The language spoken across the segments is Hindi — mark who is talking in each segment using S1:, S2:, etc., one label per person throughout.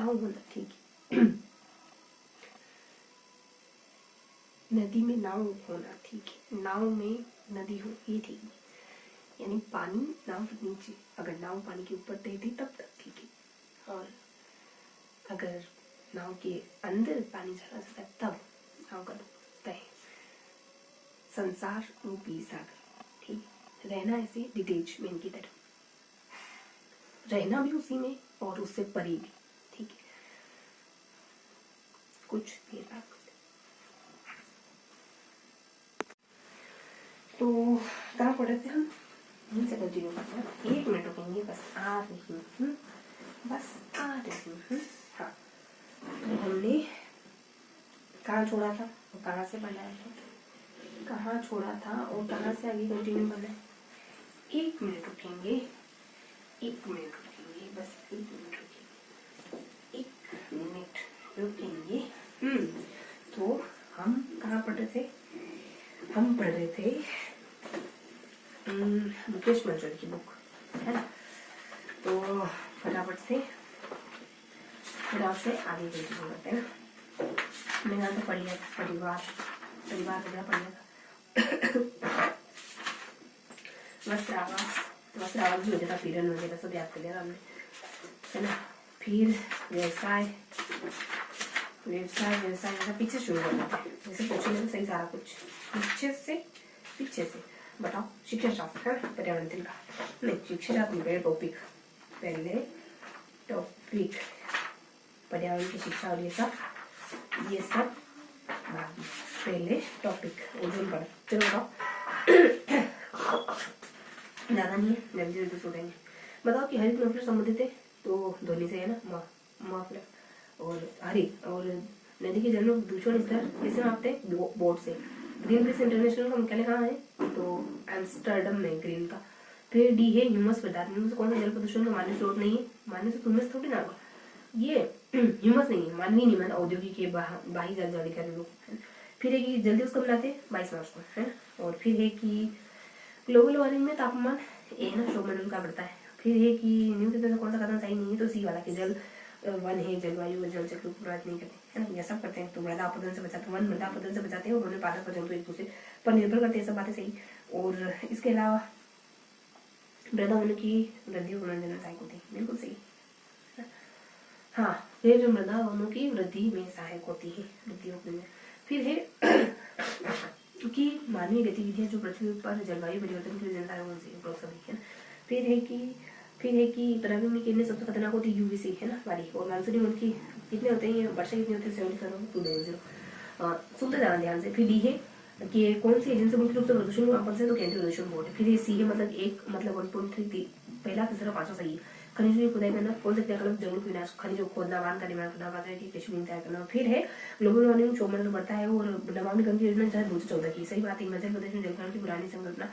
S1: नाव होना, ठीक है। नदी में नाव होना, ठीक है। नाव में नदी हो, ये ठीक है। यानी पानी नाव के नीचे, अगर नाव पानी के ऊपर तैरती तब तक ठीक है, और अगर नाव के अंदर पानी चला जाता है तब नाव का डूबता है। संसार रूपी सागर, ठीक। रहना ऐसे डिटेचमेंट की तरह, रहना भी उसी में और उससे परे भी, ठीक है। कुछ देर बाद तो कहाँ पढ़े थे हम, यहीं से कंटिन्यू करते हैं। 1 मिनट रुकेंगे, बस आ रही हूँ, बस आ रही हूँ। हाँ, तो हमने कहाँ छोड़ा था और कहाँ से बनाया था, कहाँ छोड़ा था और कहाँ से आगे कंटिन्यू करना है। 1 मिनट रुकेंगे, 1 मिनट रुकेंगे, बस 1 मिनट रुकेंगे, 1 मिनट रुकेंगे। तो हम कहाँ पढ़ रहे थे, हम पढ़ रहे थे मुकेश मंजर की बुक, है ना। तो फटाफट से आगे कंटिन्यू करते हैं ना। मैंने यहाँ तो पढ़ लिया था, परिवार वगैरह पढ़ लिया था। वस्त्रावास भी हो गया था, पीड़न वगैरह सब याद कर लिया था हमने, है ना। फिर व्यवसाय पीछे शुरू करना था, जैसे पूछेंगे तो सही सारा कुछ पीछे से बताओ। शिक्षा शास्त्र है, पर्यावरण का नहीं, शिक्षा शास्त्र पहले टॉपिक, पर्यावरण की शिक्षा और ये सब पहले टॉपिक ओजोन पर। चलो बताओ, ज्यादा नहीं है, जल्दी जल्दी छोड़ेंगे। बताओ कि हरित मफलर संबंधित है तो ध्वनि से है ना, मफलर, और हरित और नदी के जल में दूषण स्तर कैसे मापते हैं, बोर्ड से। ग्रीन पीस इंटरनेशनल का मुख्यालय कहाँ है, तो एम्स्टर्डम में, ग्रीन का। फिर डी है ह्यूमस पदार्थ, ह्यूमस कौन सा जल प्रदूषण का मानने स्रोत नहीं है, मानने से ह्यूमस थोड़ी ना, ये ह्यूमस नहीं है, मानवीय नहीं, मान औद्योगिक के बाही जल जारी कर लोग। फिर है कि जल्दी उसको बनाते 22 मार्च को, है ना। और फिर है कि ग्लोबल वार्मिंग में तापमान ए ना श्रोमंडल का बढ़ता है। फिर है कि न्यूटन का कौन सा कथन सही नहीं है, तो सी वाला कि जल वन है, जलवायु और जल चक्र को प्रभावित नहीं करते, है ना। ये सब करते हैं, तो मृदा अपरदन से बचाते हैं, वन मृदा अपरदन से बचाते हैं, और उन्होंने पादप जंतु एक दूसरे पर निर्भर करते हैं, सब बातें सही। और इसके अलावा मृदा होने की वृद्धि और पुनर्जनन सहायक होती है, बिल्कुल सही। हाँ, फिर जो मृदा वनों की वृद्धि में सहायक होती है, वृद्धि और पुनर्जनन। फिर है कि मानवीय गतिविधियां जो पृथ्वी पर जलवायु परिवर्तन की जनता है। फिर है कि पर्यावरण में कितने सबसे खतरनाक होती है, यूवीसी, है ना, बारीक। और मानसूनी उनकी कितने होते हैं, वर्षा कितनी होती है, 70 सुनते जाना ध्यान से। फिर डी है कि कौन सी एजेंसी मुख्य रूप से प्रदूषण को मापन से, तो केंद्रीय प्रदूषण बोर्ड है। फिर ये सी है, मतलब 1.33, पहला तीसरा पांचवा सही है। खनिजों की खुदाई करना, कौन से क्रियाकलाप जंगलों के विनाश, खनिजों खोदना, वाहन का निर्माण करना, बाजार की कृषि तैयार करना। फिर है ग्लोबल वार्मिंग, सौमंडल बढ़ता है, और नमामि गंगे योजना 2014 की, सही बात है। हिमाचल प्रदेश में जलकरण की पुरानी संकल्पना,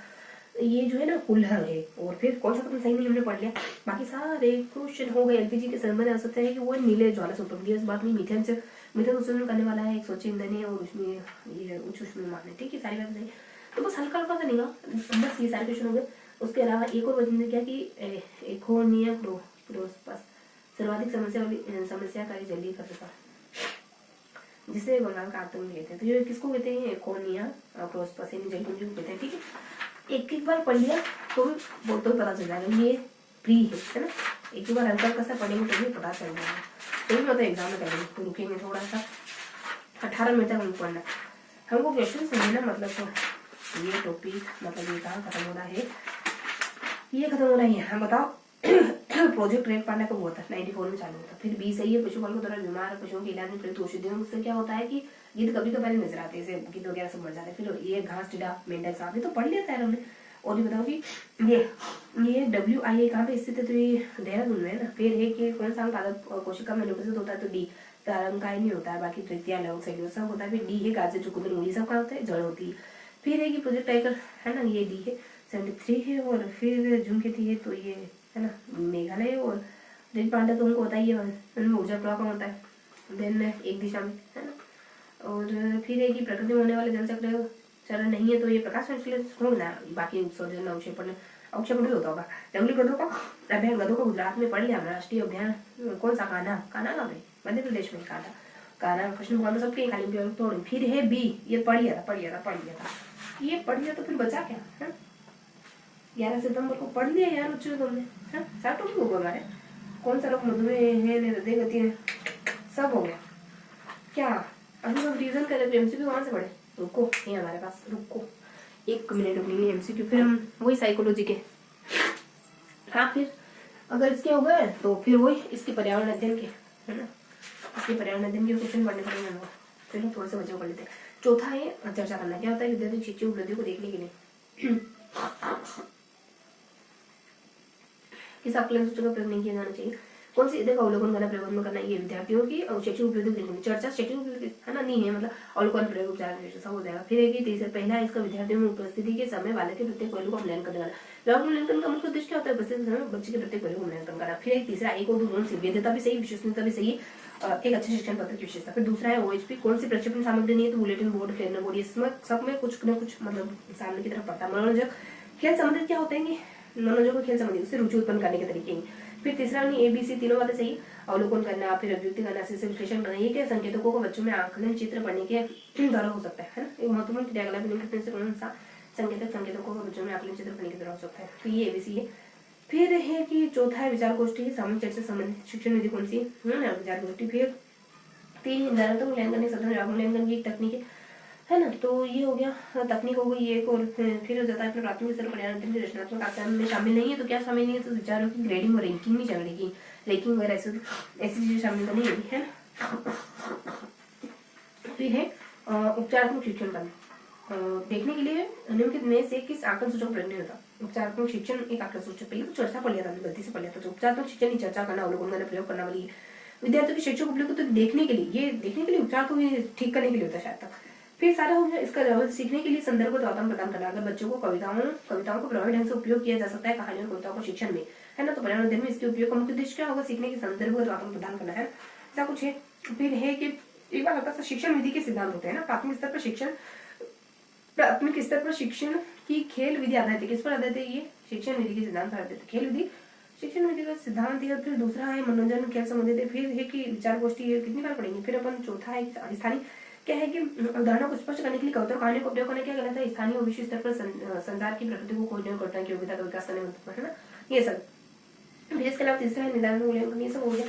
S1: ये जो है ना कुल्हड़ है। और फिर कौन सा कथन सही नहीं हमने पढ़ लिया, बाकी सारे क्वेश्चन हो गए। एलपीजी के संबंध आ सकता है कि वो नीले ज्वाला से उत्पन्न इस बात में मीथेन उत्सर्जन करने वाला है, एक स्वच्छ ईंधन है, और उसमें ये उच्च ऊष्मीयमान है, ठीक है, सारी बातें सही। तो बस हल्का हल्का सा नहीं, बस ये सारे क्वेश्चन हो गए। उसके अलावा एक और वजह क्या कि एकोनिया क्लोरोपस सर्वाधिक समस्याकारी जलीय खतरा, जिसे बंगाल का आतंक कहते हैं। तो ये किसको कहते हैं, एकोनिया क्लोरोपस, जलकुंभी को कहते हैं, ठीक है। एक बार पढ़ लिया तो भी पता चल जाएगा, ये प्री है ना। एक बार हल्का सा पढ़ेंगे तो भी पता चल जाएगा, तो भी मतलब एग्जाम में करेंगे। तो रुकेंगे थोड़ा सा, 18 मिनट तक हमको पढ़ना, हमको क्वेश्चन समझना, मतलब तो ये टॉपिक मतलब ये कहाँ खत्म हो रहा है, ये खत्म हो रहा है। हम बताओ प्रोजेक्ट रेड पांडा कब हुआ था, 94 में चालू होता। फिर 20 सही है, पशुपालन के दौरान बीमार पशुओं के इलाज में प्रयुक्त औषधियों से क्या होता है कि गिद्ध कभी कभार नजर आते हैं, जैसे गिद्ध वगैरह सब मर जाते हैं। फिर ये घास टिड्डा मेंढक सांप, ये तो पढ़ लिया था हमने। और ये बताओ कि ये WIA कहाँ पे स्थित है, तो ये देहरादून में है ना। फिर है कि कौन सा पादप कोशिका में विकसित होता है, तो डी तरंकाय नहीं होता है, बाकी तृतीय लव सही सब होता है। फिर डी है गाजर चुकंदर मूली सब कहाँ होता है, जड़ होती है। फिर है कि प्रोजेक्ट टाइगर, है ना, ये डी है 73 है। और फिर झुमकेती है, तो ये है ना मेघालय। और रेड पांडा तो हमको बताइए, उनमें ऊर्जा प्रवाह कम होता है, देन एक दिशा में, है ना। और फिर है कि प्रकृति में होने वाले जल चक्र चरण नहीं है, तो ये प्रकाश संश्लेषण होना, बाकी उत्सर्जन अवक्षेपण अवक्षेपण होता होगा। जंगली गधों का अभ्यास, गधों का गुजरात में पढ़ लिया हमने। राष्ट्रीय उद्यान कौन सा? कान्हा। कान्हा कहाँ पे? मध्य प्रदेश में कान्हा। कान्हा कृष्ण भगवान तो सबके खाली थोड़ी। फिर है बी, ये पढ़ लिया था ये पढ़ लिया तो फिर बचा क्या है? 11 सितंबर को पढ़ लिया यार उच्च तुमने। साठ टॉपिक होगा हमारे। कौन सा रोग? मधुमेह है, हृदय गति है, सब हो गया क्या? अभी हम रिविजन करें तो एमसीक्यू कहाँ से पढ़े? रुको, ये हमारे पास, रुको 1 मिनट रुकेंगे एमसीक्यू, फिर हम वही साइकोलॉजी के। हाँ, फिर अगर इसके हो गए तो फिर वही इसके पर्यावरण अध्ययन के, है ना, इसके पर्यावरण अध्ययन के क्वेश्चन पढ़ने पड़ेंगे हमको। चलो थोड़ा सा बच्चों कर लेते हैं। चौथा है चर्चा करना। क्या होता है? विद्यार्थी की शिक्षण उपलब्धियों को देखने के लिए किस आकलन सूचक का प्रयोग नहीं किया जाना चाहिए? कौन सी का अवलोकन करना, प्रयोग करना, ये विद्यार्थियों की शैक्षिक उपलब्धि देखने। चर्चा शैक्षिक उपलब्धि है ना, नहीं है, मतलब अवलोकन, प्रयोग, उपचार सब हो जाएगा। फिर एक तीसरा पहला इसका विद्यार्थियों में उपस्थिति के समय बालक के प्रत्येक पहलू का मूल्यांकन करना। व्यापक मूल्यांकन का मुख्य उद्देश्य क्या होता है? उपस्थिति समय बच्चे के प्रत्येक पहलू का मूल्यांकन करना। फिर एक तीसरा 1 और 2 गुण से वैधता भी सही, विश्वसनीयता भी सही, एक अच्छे शिक्षण पत्र की विशेषता। फिर दूसरा है ओएचपी, कौन सी प्रक्षेपण सामग्री नहीं है? तो बुलेटिन बोर्ड, प्रेरणा बोर्ड, इसमें सब में कुछ न कुछ मतलब सामने की तरफ पड़ता है। मनोरंजक खेल संबंधित क्या होते हैं? मनोरंजक खेल संबंधित उससे रुचि उत्पन्न करने के तरीके। फिर तीसरा नहीं, ABC तीनों वाले सही, अवलोकन करना, फिर अभिव्यक्ति करना, विश्लेषण करना। ये क्या संकेतकों को बच्चों में आकलन चित्र पढ़ने के द्वारा हो सकता है ना। एक महत्वपूर्ण क्रियाकलाप निम्न से कौन सा संकेतकों को बच्चों में आकलन चित्र पढ़ने के द्वारा हो सकता है? तो ये ABC है। फिर है कि चौथा है विचार गोष्ठी, सामूहिक चर्चा संबंधित शिक्षण विधि कौन सी है ना, विचार गोष्ठी। फिर 3 ज्यादातर मूल्यांकन सतत मूल्यांकन की एक तकनीक है ना, तो ये हो गया तकनीक हो गई एक। और फिर हो जाता है अपने प्राथमिक स्तर पर्यावरण रचनात्मक आचरण में शामिल नहीं है। तो क्या शामिल नहीं है? तो विचारों की ग्रेडिंग और रैंकिंग नहीं चलेगी, रैंकिंग वगैरह ऐसी चीजें शामिल नहीं होगी, है ना। फिर है उपचारात्मक शिक्षण करना। देखने के लिए निम्नलिखित में से किस आकलन सूचक प्रयोग नहीं होता? उपचारात्मक शिक्षण एक आकलन सूचक। पहले तो चर्चा पढ़ लिया था, गलती से पढ़ लिया था। तो उपचारात्मक शिक्षण की चर्चा करना, अवलोकन करना, प्रयोग करना वाली विद्यार्थियों की शैक्षिक उपलब्धि को तो देखने के लिए, ये देखने के लिए, उपचार को ठीक करने के लिए होता है शायद तक। फिर सारा हो गया इसका जवाब। सीखने के लिए संदर्भ को आदान प्रदान करना। अगर बच्चों को कविताओं को प्रभावी ढंग से उपयोग किया जा सकता है कहानियों और कविताओं को शिक्षण में, है ना, तो पर्यावरण अध्ययन में इसके उपयोग का मुख्य उद्देश्य क्या होगा? सीखने के संदर्भ को आदान प्रदान करना है, ऐसा कुछ है। फिर है कि एक बार हल्का सा शिक्षण विधि के सिद्धांत होते हैं ना। प्राथमिक स्तर पर शिक्षण की खेल विधि आधारित है। किस पर आधारित है? ये शिक्षण विधि के सिद्धांत पर आधारित है। खेल विधि शिक्षण विधि का सिद्धांत है। फिर दूसरा है मनोरंजन खेल संबंधित है। फिर है कि विचार गोष्ठी है, कितनी बार पढ़ेंगे। फिर अपन चौथा है स्थानीय, क्या है कि उदाहरणों को स्पष्ट करने के लिए कविता कहानी को प्रयोग करना क्या कहलाता है? स्थानीय और विश्व स्तर पर संसार की प्रकृति को खोजने और घटना की योग्यता का विकास करने में, है ना, ये सब। फिर इसके अलावा तीसरा है निर्धारण मूल्यांकन, ये सब हो गया।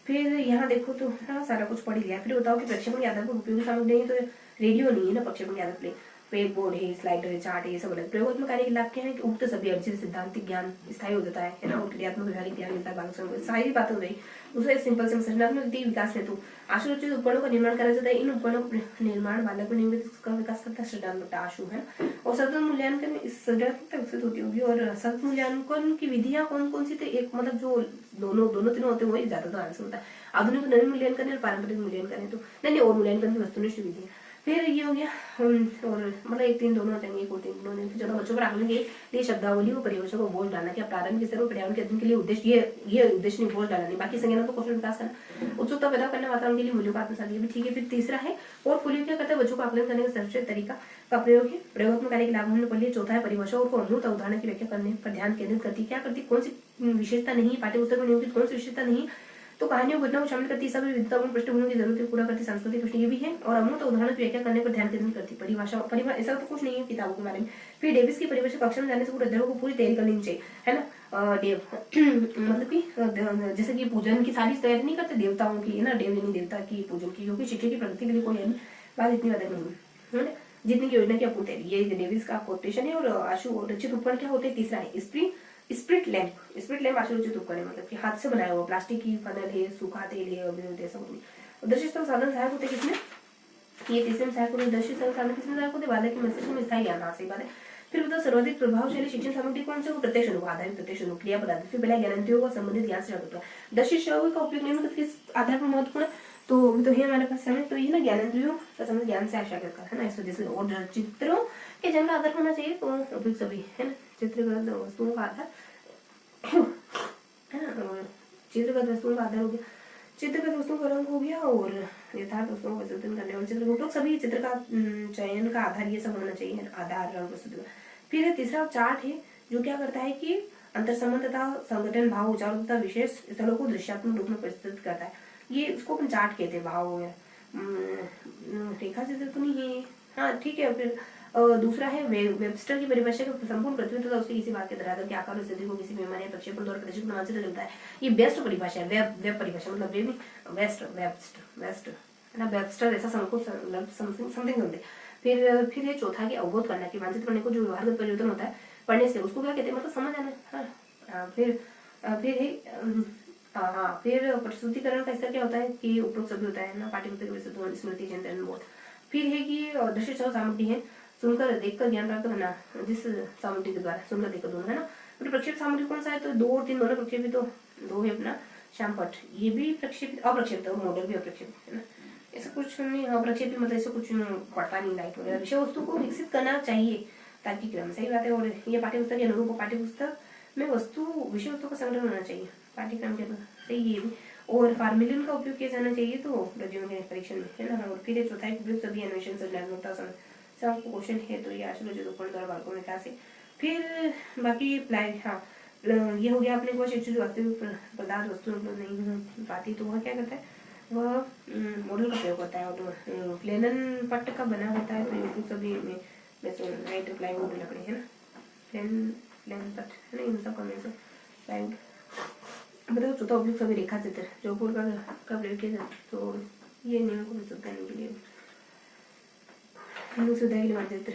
S1: फिर यहाँ देखो तो सारा कुछ पढ़ लिया। फिर बताओ कि प्रक्षेपण के आधार पर उपयोगी सामग्री नहीं, तो रेडियो नहीं है ना प्रक्षेपण के आधार पर, पेज बोर्ड है, स्लाइडर है, चार्ट है, ये सब अलग। प्रयोगात्मक कार्य के लाभ क्या है कि उक्त सभी अर्जित सिद्धांतिक ज्ञान स्थायी हो जाता है ना, और क्रियात्मक व्यवहारिक ज्ञान मिलता है बालक को। सारी बातें हो गई। दूसरा सिंपल से सृजनात्मक विकास हेतु आशुरचित उपकरणों का निर्माण करा जाता है। इन उपकरणों का निर्माण बालक में नियमित का विकास करता है सृजनात्मक आशु, है। और सतत मूल्यांकन सृजनात्मकता विकसित होती होगी। और सतत मूल्यांकन की विधियां कौन कौन सी? तो एक मतलब जो दोनों तीनों होते हैं वही ज्यादातर आंसर होता है। आधुनिक नवीन मूल्यांकन और पारंपरिक मूल्यांकन है, तो नहीं और मूल्यांकन की वस्तुनिष्ठ विधि है। फिर ये हो गया और मतलब 1-3 दोनों हो जाएंगे, 1 और 3 दोनों। फिर ज्यादा बच्चों पर आकलन के लिए शब्दावली और परिभाषा को बोझ डालना। क्या प्रारंभिक स्तर पर पर्यावरण के अध्ययन के लिए उद्देश्य ये उद्देश्य नहीं, बोझ डालना नहीं। बाकी संज्ञानात्मक कौशल विकास करना, उत्सुकता पैदा करना, वातावरण के लिए मूल्यों का आत्मसात, ये भी ठीक है। फिर तीसरा है पोर्टफोलियो, क्या करता है? बच्चों को आकलन करने का सर्वश्रेष्ठ तरीका का प्रयोग है। प्रयोगात्मक कार्य के लाभ हमने पढ़ लिया। चौथा है परिभाषा और अमूर्त उदाहरण की व्याख्या करने पर ध्यान केंद्रित करती। क्या करती? कौन सी विशेषता नहीं पाठ्यपुस्तक में नियोजित, कौन सी विशेषता नहीं तो कहानियों घटनाओं को शामिल करती, सभी विविधतापूर्ण पृष्ठभूमि की जरूरत पूरा करती, सांस्कृतिक प्रश्न ये भी है। और अमूर्त उदाहरण की व्याख्या करने पर ध्यान केंद्रित करती। परिभाषा ऐसा तो कुछ नहीं है किताबों के बारे में। फिर डेविस की परिभाषा कक्षा में जाने से पूरे अध्यायों को पूरी तैयारी करनी चाहिए, है ना। मतलब कि जैसे कि पूजन की सारी तैयारी नहीं करते देवताओं की, है ना, देवता की पूजन की, क्योंकि शिक्षा की प्रगति के लिए कोई बात इतनी ज्यादा नहीं है, जितनी की योजना की अपूर्ण तैयारी। ये डेविस का कोटेशन है। और आशु रचित उपकरण क्या होते हैं? तीसरा है स्प्रिट लैंप आशुरचित उपकरण है, मतलब कि हाथ से बनाया हुआ, प्लास्टिक की फनल है, सूखा तेल है, सब दृश्य साधन सहायक होते किसमें? ये तीसरे में सहायक होते। दृश्य साधन किसमें सहायक होते? बालक के मस्तिष्क में स्थायी ज्ञान, सही बात है। फिर बताओ सर्वाधिक प्रभावशाली शिक्षण सामग्री कौन सा? प्रत्यक्ष अनुभव आधारित, प्रत्यक्ष अनुभव, क्रिया पदार्थ। फिर पहला ज्ञानेंद्रियों को संबंधित ज्ञान से होता है। दृश्य श्रव्य का उपयोग निम्नलिखित किस आधार पर महत्वपूर्ण है? तो अभी तो है हमारे पास समय, तो ये ना ज्ञानेंद्रियों का संबंध ज्ञान से आशा करता है ना, इस वजह से। और चित्रों के जन्म का आधार होना चाहिए, तो उपयुक्त सभी, है ना, चित्रगत वस्तुओं का आधार, है ना। चित्रगत वस्तुओं का आधार हो गया, चित्रगत वस्तुओं का रंग हो गया, और यथार्थ वस्तुओं का प्रस्तुत करने वाले चित्र उपयोग सभी चित्र का चयन का आधार ये सब होना चाहिए, आधार रंग प्रस्तुत। फिर तीसरा चार्ट है, जो क्या करता है कि अंतर संबंध तथा संगठन भाव उच्चारण तथा विशेष स्थलों को दृश्यात्मक रूप में प्रस्तुत करता है। ये उसको अपन चार्ट कहते हैं, भाव वगैरह। रेखा चित्र तो नहीं है, हाँ ठीक है। फिर दूसरा है वेबस्टर की परिभाषा का संपूर्ण पृथ्वी तथा उसके किसी भाग के धरातल के आकार और स्थिति को किसी पैमाने प्रक्षेपण द्वारा प्रदर्शित मानचित्र चलता है। ये बेस्ट परिभाषा है, वेब परिभाषा, मतलब वेब नहीं, वेस्ट है ना, वेबस्टर ऐसा समथिंग। फिर ये चौथा की अवबोध करना कि मानचित्र पढ़ने को जो व्यवहारगत परिवर्तन होता है पढ़ने से, उसको क्या कहते हैं, मतलब समझ आना। हाँ फिर प्रस्तुतिकरण का स्तर क्या होता है कि उपरोक्त सभी होता है ना, पाठ्यपुस्तक, स्मृति, चिंतन, बोध। फिर है कि दृश्य श्रवण सामग्री है, सुनकर देखकर ज्ञान प्राप्त करना, जिस सामग्री के द्वारा सुनकर देखकर दोनों है ना। फिर प्रक्षेपित सामग्री कौन सा है, तो 2 और 3 दोनों प्रक्षेपित, तो 2 है अपना श्यामपट्ट, ये भी प्रक्षेपित, अप्रक्षेपित मॉडल भी अप्रक्षेपित है ना। ऐसा कुछ नहीं, अप्रक्षेपित मतलब ऐसा कुछ पड़ता नहीं लाइट वगैरह। विषय वस्तु को विकसित करना चाहिए ताकि क्रम, सही बात है। और ये पाठ्यपुस्तक के अनुरूप, पाठ्यपुस्तक में विषय वस्तु का संग्रह होना चाहिए पाठ्यक्रम के अनुसार, सही ये भी। और फार्मूलिन का उपयोग किया जाना चाहिए तो रजियों के परीक्षण में, है ना। और फिर चौथा है सभी अन्वेषण से ज्ञानवत्ता सब आपको क्वेश्चन है, तो ये आशुलॉजी द्वारा बालकों में क्या से। फिर बाकी हाँ ये हो गया अपने को शिक्षक जो वास्तविक पदार्थ वस्तु नहीं पाती, तो वह क्या करता है, वह मॉडल का प्रयोग करता है। और फ्लेनन पट्ट का बना होता है, तो ये सभी में राइट प्लाईवुड लकड़ी है ना, फ्लेनन पट्ट है ना, इन सब का में से प्लाईवुड। मतलब चौथा उपयोग सभी रेखा चित्र जो पूर्व का प्रयोग किया जाता है, तो ये नियम को विस्तृत करने के लिए सुविधा के लिए मानचित्र,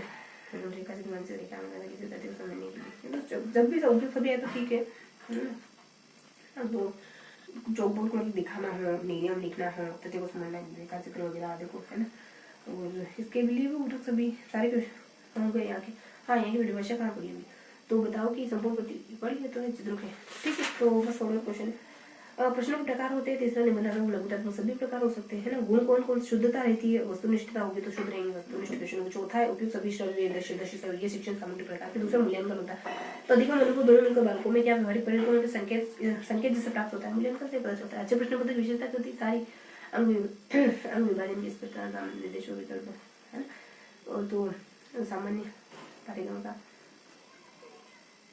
S1: रेखा चित्र, मानचित्र, रेखा की सुविधा को समझने के लिए, तो जब भी उपयोग सभी है तो ठीक है ना। तो चौक बोर्ड को दिखाना हो, नियम लिखना हो, तथ्य को समझना, रेखा चित्र वगैरह आदि को, है ना। और इसके लिए भी उपयोग सभी सारे क्वेश्चन हो गए यहाँ के। हाँ यहाँ की परिभाषा कहाँ पड़ी हुई, तो बताओ कि संपूर्ण पढ़ लिया तो चित्रों के, ठीक है। तो बस हो गया क्वेश्चन। प्रश्नों के प्रकार होते हैं, तीसरा निबंधात्मक, लघुतात्मक, सभी प्रकार हो सकते हैं ना। गुण कौन कौन, शुद्धता रहती है, वस्तुनिष्ठता होगी तो शुद्ध रहेंगे वस्तुनिष्ठ प्रश्न। चौथा है उपयुक्त सभी श्रव्य दृश्य शिक्षण सामग्री प्रकार के। दूसरा मूल्यांकन होता है, तो अधिक अनुभव दोनों मिलकर बालकों में क्या व्यवहारिक परिवर्तन संकेत जिससे प्राप्त होता है, मूल्यांकन से पता चलता है। अच्छे प्रश्न पत्र विशेषता जो होती है सारी अंग विभाजन जिस प्रकार निर्देशों विकल्प है ना, और तो सामान्य पाठ्यक्रम का।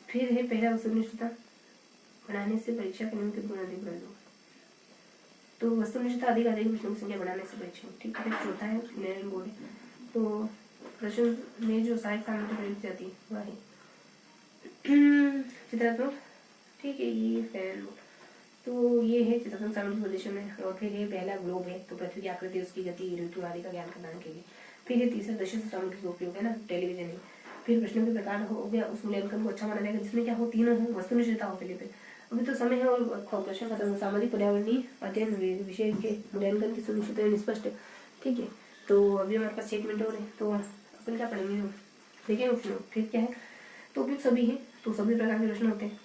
S1: फिर है पहला वस्तुनिष्ठता, बनाने से परीक्षा के नियम के गुण अधिक बढ़ दो, तो वस्तुनिष्ठता अधिक प्रश्नों की संख्या बढ़ाने से परीक्षा, ठीक है। चौथा है निर्णय बोर्ड, तो प्रश्न में जो सहायक सामग्री प्रयुक्त जाती है वह है चित्रात्मक, ठीक है। ये फैरन बोर्ड, तो ये है चित्रात्मक सामग्री प्रदर्शन में। और फिर ये पहला ग्लोब है, तो पृथ्वी की आकृति, उसकी गति, ऋतु आदि का ज्ञान प्रदान के लिए। फिर ये तीसरा दृश्य सामग्री का उपयोग है ना, टेलीविजन है। फिर प्रश्नों के प्रकार हो गया, उस मूल्यांकन को अच्छा माना जाएगा जिसमें क्या हो, तीनों हो, वस्तुनिष्ठता हो पहले पे। अभी तो समय है और प्रश्न खत्म, सामाजिक पर्यावरणीय अध्ययन विषय के मूल्यांकन की सुनिश्चित निष्पष्ट है, ठीक है। तो अभी हमारे पास 6 मिनट हो रहे, तो अपन क्या पढ़ेंगे, देखिए उसमें फिर क्या है, तो उपयुक्त सभी है, तो सभी प्रकार के प्रश्न होते हैं।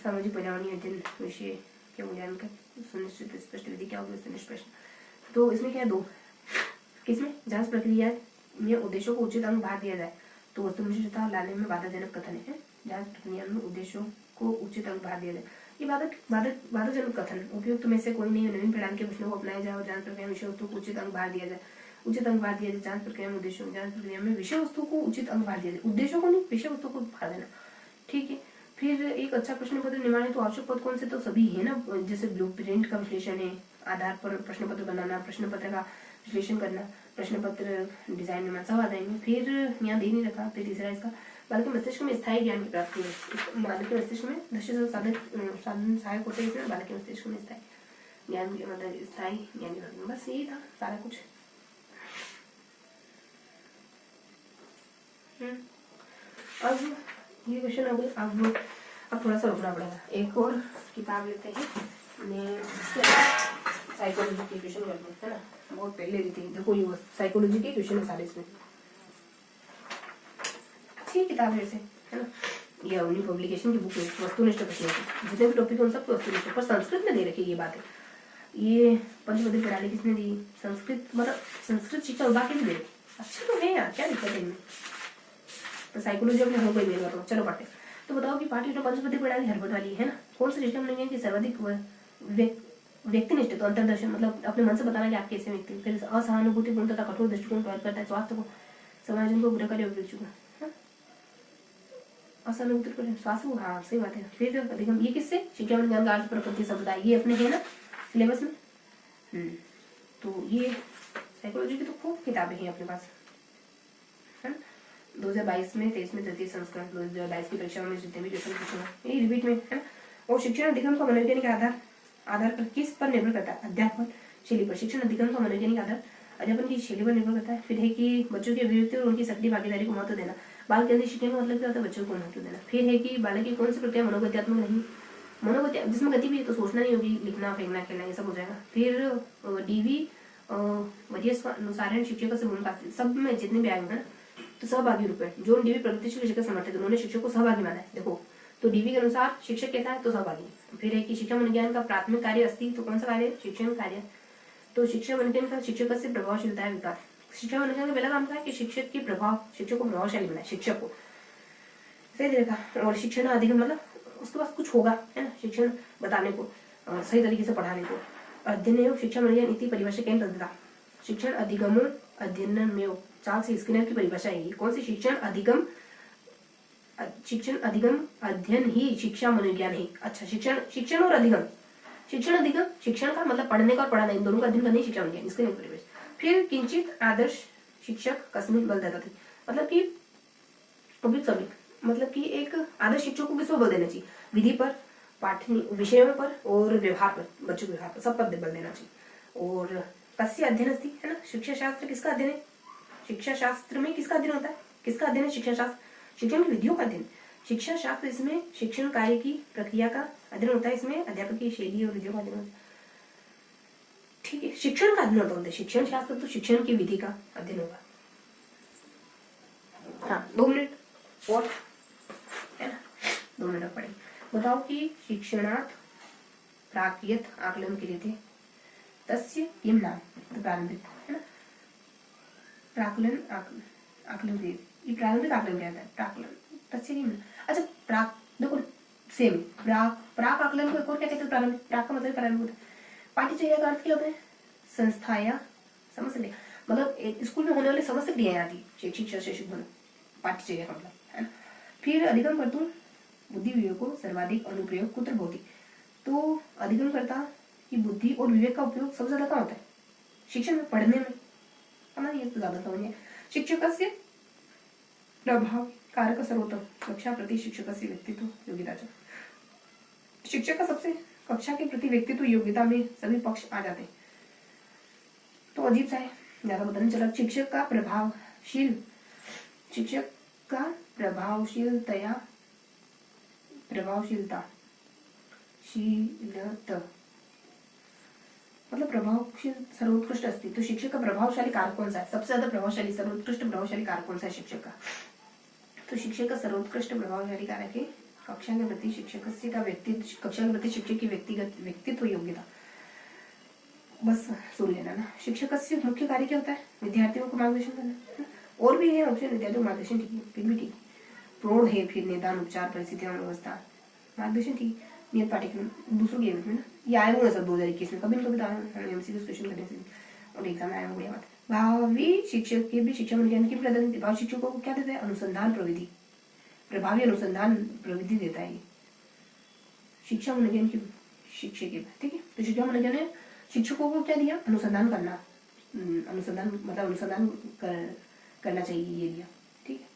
S1: सामाजिक पर्यावरणीय अध्ययन विषय के मूल्यांकन सुनिश्चित स्पष्ट विधि क्या होगी, निष्पष्ट। तो इसमें क्या है, 2 किसमें, जांच प्रक्रिया में उद्देश्यों को उचित अंक भार दिया जाए, तो वस्तुनिष्ठता लाने में बाधाजनक कथन है। जांच प्रक्रिया में उद्देश्यों को उचित अंक भार दिया जाए, ये बाधाजनक कथन। उपयुक्त में से कोई नहीं, नवीन प्रणाली के प्रश्नों को अपनाया जाए और जांच प्रक्रिया में विषय वस्तु को उचित अंक भार दिया जाए। उचित अंक भार दिया जाए जांच प्रक्रिया में उद्देश्यों, जांच प्रक्रिया में विषय वस्तु को उचित अंक भार दिया जाए, उद्देश्यों को नहीं, विषय वस्तु को भार देना, ठीक है। फिर एक अच्छा प्रश्न पत्र निर्माण है, तो आवश्यक पद कौन से, तो सभी है ना, जैसे ब्लूप्रिंट का विश्लेषण है, आधार पर प्रश्न पत्र बनाना, प्रश्न पत्र का विश्लेषण करना, प्रश्न पत्र डिजाइन निर्माण सब आ जाएंगे। फिर यहाँ दे नहीं रखा, फिर तीसरा इसका बालक के मस्तिष्क में स्थायी ज्ञान की प्राप्ति है। बालक के मस्तिष्क में दृश्य साधन सहायक होते हैं, इसमें बालक के मस्तिष्क में स्थायी ज्ञान, मतलब स्थायी ज्ञान की प्राप्ति। बस यही था सारा कुछ। अब ये क्वेश्चन अब थोड़ा सा रुकना पड़ेगा, एक और किताब लेते हैं, साइकोलॉजी के क्वेश्चन करते हैं, है ना। बहुत पहले दी थी, देखो ये साइकोलॉजी के क्वेश्चन है सारे इसमें, अच्छी किताब है ऐसे, है ना। ये उन्हीं पब्लिकेशन की बुक है, वस्तुनिष्ठ प्रश्न जितने भी टॉपिक उन सबको वस्तुनिष्ठ, पर संस्कृत में दे रखी ये बात है। ये पंचपदी प्रणाली किसने दी, संस्कृत, मतलब संस्कृत शिक्षा विभाग की भी दे, अच्छी तो है यार, क्या दिक्कत है इनमें। तो साइकोलॉजी अपने हो गई, मेरे चलो पढ़ते। तो बताओ कि पाठ्य पंचपदी प्रणाली हरबट वाली है ना, कौन सा सिस्टम नहीं है कि सर्वाधिक व्यक्तिनिष्ठ, तो अंतर्दर्शन, मतलब अपने मन से बताना कि आप कैसे व्यक्ति। फिर असहानुभूतिपूर्ण तथा कठोर दृष्टिकोण प्रयोग करता है, स्वास्थ्य को, समाज को, ग्रह कार्य, असहानुभूति पर स्वास्थ्य को, हाँ सही बात है। फिर अधिगम, ये किससे, शिक्षा मन ज्ञान का अर्थ प्रकृति संप्रदाय, ये अपने है ना सिलेबस में। तो ये साइकोलॉजी की तो खूब किताबें हैं अपने पास, है ना। 2022 में 23 में तृतीय संस्करण, 2022 की परीक्षा में जितने भी क्वेश्चन पूछे हैं ये रिपीट में, है ना। और शिक्षण अधिगम का मनोवैज्ञानिक आधार पर किस पर निर्भर करता है, अध्यापन शैली पर। शिक्षण अधिगम का मनोवैज्ञानिक आधार अध्यापन की शैली पर निर्भर करता है। फिर है कि बच्चों की अभिव्यक्ति और उनकी सक्रिय भागीदारी को महत्व देना। बाल केंद्रित शिक्षा का मतलब क्या होता है, बच्चों को महत्व देना। फिर है कि बालक की कौन सी प्रक्रिया मनोगत्यात्मक नहीं, मनोगत्या जिसमें गति भी है तो सोचना नहीं होगी, लिखना फेंकना खेलना ये सब हो जाएगा। फिर डीवी वरियस अनुसार शिक्षकों से भूमिका, सब में जितने भी आए हैं तो सहभागी रूप है। जो डीवी प्रगतिशील शिक्षक समर्थित, उन्होंने शिक्षक को सहभागी माना है। देखो तो डीवी के अनुसार शिक्षक कैसा है, तो सहभागी। फिर है कि शिक्षा मनोज्ञान का प्राथमिक कार्य अस्ति, तो कौन सा कार्य, शिक्षण कार्य। तो शिक्षा मनोज्ञान का शिक्षक से प्रभावशीलता है विकास। शिक्षा मनोज्ञान का पहला काम क्या है कि शिक्षक की प्रभाव, शिक्षक को प्रभावशाली बनाए, शिक्षक को सही देखा। और शिक्षण अधिगम मतलब उसके पास कुछ होगा, है ना, शिक्षण बताने को, सही तरीके से पढ़ाने को। अध्ययन एवं शिक्षा मनोज्ञान इति परिभाषा केंद्र तथा शिक्षण अधिगम अध्ययन में चार्ल्स स्किनर की परिभाषा है। कौन सी, शिक्षण अधिगम अध्ययन ही शिक्षा मनोविज्ञान है। अच्छा, शिक्षण और अधिगम, शिक्षण का मतलब पढ़ने का और पढ़ाना, इन दोनों का अध्ययन करना ही शिक्षा मनोविज्ञान, इसके लिए परिभाषा। फिर किंचित आदर्श शिक्षक कस्मिन बल देता था, मतलब कि मतलब कि एक आदर्श शिक्षक को किस पर बल देना चाहिए, विधि पर, पाठनी विषयों पर और व्यवहार पर, बच्चों के व्यवहार पर, सब पर बल देना चाहिए। और कस्य अध्ययन अस्ति, है ना, शिक्षा शास्त्र किसका अध्ययन है, शिक्षा शास्त्र में किसका अध्ययन होता है, किसका अध्ययन है, शिक्षा शास्त्र, शिक्षण की विधियों का अध्ययन। शिक्षा शास्त्र इसमें शिक्षण कार्य की प्रक्रिया का अध्ययन होता है, इसमें अध्यापक की शैली और विधियों का अध्ययन होता है। ठीक है, शिक्षण का अध्ययन होता है, शिक्षण शास्त्र तो शिक्षण की विधि का अध्ययन होगा। हाँ 2 मिनट और, है ना, 2 मिनट पढ़े। बताओ कि शिक्षणार्थ प्राकृत आकलन के लिए थे, तस्य किम नाम, तो प्रारंभिक, है ना, प्राकलन आकलन के, ये प्रारंभिक आकलन क्या है, प्राकलन, तस्य किम। अच्छा प्राक, देखो सेम प्राक आकलन को एक और क्या कहते हैं, प्रारंभिक, प्राक का मतलब प्रारंभिक होता है। पाठ्यचर्या का अर्थ क्या होता है, संस्था या समस्त क्रिया, मतलब स्कूल में होने वाली समस्त क्रियाएं आती, शैक्षिक शैक्षिक बनो, पाठ्यचर्या का मतलब, है ना। फिर अधिगम कर्तुम बुद्धि विवेक को सर्वाधिक अनुप्रयोग कुत्र भवति, तो अधिगम करता कि बुद्धि और विवेक का उपयोग सबसे ज्यादा कहाँ होता है, शिक्षण में, पढ़ने में, है ना, ये तो ज्यादा समझिए। शिक्षक से प्रभाव कारक सर्वोत्तम कक्षा प्रति शिक्षक से व्यक्तित्व योग्यता, शिक्षक का सबसे कक्षा के प्रति व्यक्तित्व योग्यता में सभी पक्ष आ जाते हैं। तो अजीब सा है, ज्यादा पता नहीं चला। शिक्षक का प्रभावशीलता मतलब प्रभावशील सर्वोत्कृष्ट अस्ति, तो शिक्षक का प्रभावशाली कारक कौन सा है, सबसे ज्यादा प्रभावशाली, सर्वोत्कृष्ट प्रभावशाली कारक कौन सा है शिक्षक का, तो शिक्षक का सर्वोत्कृष्ट प्रभावशाली कारक है कक्षा के प्रति शिक्षक का व्यक्तित्व, कक्षा के प्रति शिक्षक की व्यक्तिगत व्यक्तित्व योग्यता। बस सुन लेना ना। शिक्षक का मुख्य कार्य क्या होता है, विद्यार्थियों को मार्गदर्शन करना, और भी है ऑप्शन, विद्यार्थियों को मार्गदर्शन, ठीक है, फिर भी ठीक, प्रौढ़ है, फिर निदान उपचार परिस्थितियों व्यवस्था, मार्गदर्शन ठीक, नियत पाठ्यक्रम दूसरों के में ना, ये आए हुए सब 2021 में, कभी कभी एमसीक्यू क्वेश्चन करने से और एग्जाम में आया हुआ, बढ़िया बात। भावी शिक्षक के भी शिक्षा मनोविज्ञान की प्रदान, भावी शिक्षकों को क्या देता है, अनुसंधान प्रविधि, प्रभावी अनुसंधान प्रविधि देता है शिक्षा मनोविज्ञान की शिक्षक के, ठीक है। तो शिक्षा मनोविज्ञान ने शिक्षकों को क्या दिया, अनुसंधान करना, अनुसंधान मतलब अनुसंधान करना चाहिए, ये दिया, ठीक है,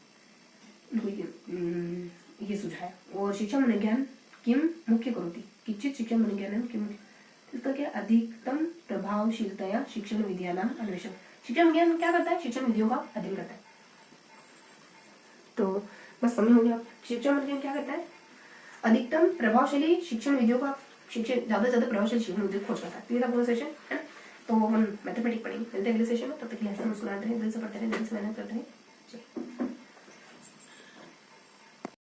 S1: ये सुझाया। और शिक्षा मनोविज्ञान किम मुख्य करोति, किंचित शिक्षा मनोविज्ञान किम, इसका क्या, अधिकतम प्रभावशीलता शिक्षण विद्यानाम अन्वेषण, शिक्षा विज्ञान क्या करता है, शिक्षण विधियों का अध्ययन करता है। तो बस समय हो गया। शिक्षा मनोविज्ञान क्या करता है, अधिकतम प्रभावशाली शिक्षण विधियों का, शिक्षण ज्यादा से ज्यादा प्रभावशाली शिक्षण विधियों खोज करता है। तो ये था पूरा सेशन, है ना। तो हम मैथमेटिक्स पढ़ेंगे, मिलते हैं अगले सेशन में, तब तक के लिए मुस्कुराते रहे, दिल से पढ़ते रहे, दिल से मेहनत करते रहे।